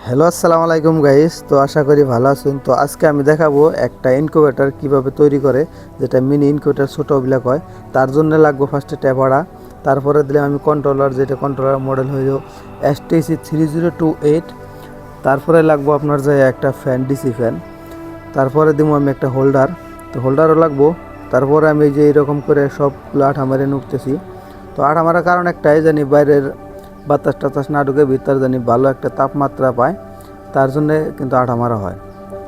Hello আসসালামু আলাইকুম guys. তো আশা করি ভালো আছেন। তো আজকে আমি দেখাবো একটা ইনকিউবেটর কিভাবে তৈরি করে, যেটা মিনি ইনকিউবেটর ছোটো ব্লক হয়। তার জন্য লাগবে ফার্স্টে ট্যাপাড়া, তারপরে দিলাম আমি কন্ট্রোলার, যেটা কন্ট্রোলার মডেল হইল STC3028। তারপরে লাগবো আপনার যে একটা ফ্যান, ডিসি ফ্যান। তারপরে দিব আমি একটা হোল্ডার, তো হোল্ডারও লাগবো। তারপরে আমি যে এরকম করে সবগুলো আঠা মেরে নুড়তেছি। তো আঠা মারার কারণ একটাই, জানি বাইরের বাতাস টাতাস না ঢুকে, ভিতর জানি ভালো একটা তাপমাত্রা পায়, তার জন্যে কিন্তু আঠা মারা হয়।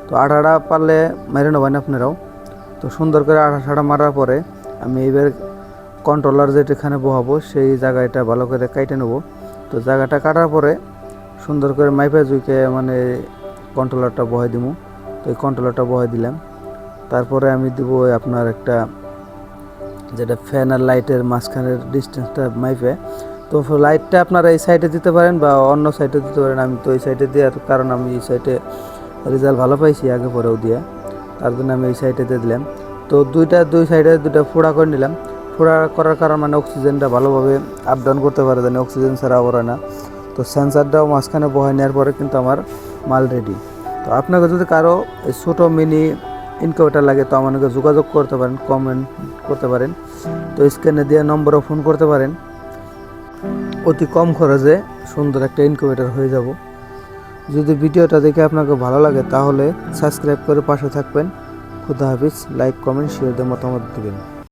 তো আঠাটা পারলে মেরে নেবেন আপনারাও। তো সুন্দর করে আঠা ছাড়া মারার পরে আমি এবার কন্ট্রোলার যেটাখানে বহাবো সেই জায়গাটা ভালো করে কাটে নেবো। তো জায়গাটা কাটার পরে সুন্দর করে মাইপে জুইকে মানে কন্ট্রোলারটা বহাই দিব। তো এই কন্ট্রোলারটা বহাই দিলাম। তারপরে আমি দিব আপনার একটা, যেটা ফ্যান আর লাইটের মাঝখানের ডিস্টেন্সটা মাইপে। তো লাইটটা আপনারা এই সাইডে দিতে পারেন বা অন্য সাইডে দিতে পারেন। আমি তো এই সাইডে দেওয়ার কারণ আমি এই সাইডে রেজাল্ট ভালো পাইছি আগে পরেও দিয়ে, তার জন্য আমি এই সাইডে দিয়ে দিলাম। তো দুই সাইডে দুইটা ফোড়া করে নিলাম। ফোড়া করার কারণ মানে অক্সিজেনটা ভালোভাবে আপ ডাউন করতে পারে, জানি অক্সিজেন ছাড়া ওরা না। তো সেন্সারটাও মাঝখানে বহাই নেওয়ার পরে কিন্তু আমার মাল রেডি। তো আপনাকে যদি কারো এই ছোটো মিনি ইনকিউবেটর লাগে তো আমাকে যোগাযোগ করতে পারেন, কমেন্ট করতে পারেন। তো স্ক্রিনে দিয়ে নম্বরও ফোন করতে পারেন। অতি কম খরচে সুন্দর একটা ইনকিউবেটর হয়ে যাব। যদি ভিডিওটা দেখে আপনাকে ভালো লাগে তাহলে সাবস্ক্রাইব করে পাশে থাকবেন। খুদা হাফিজ। লাইক, কমেন্ট, শেয়ার দিয়ে মতামত দেবেন।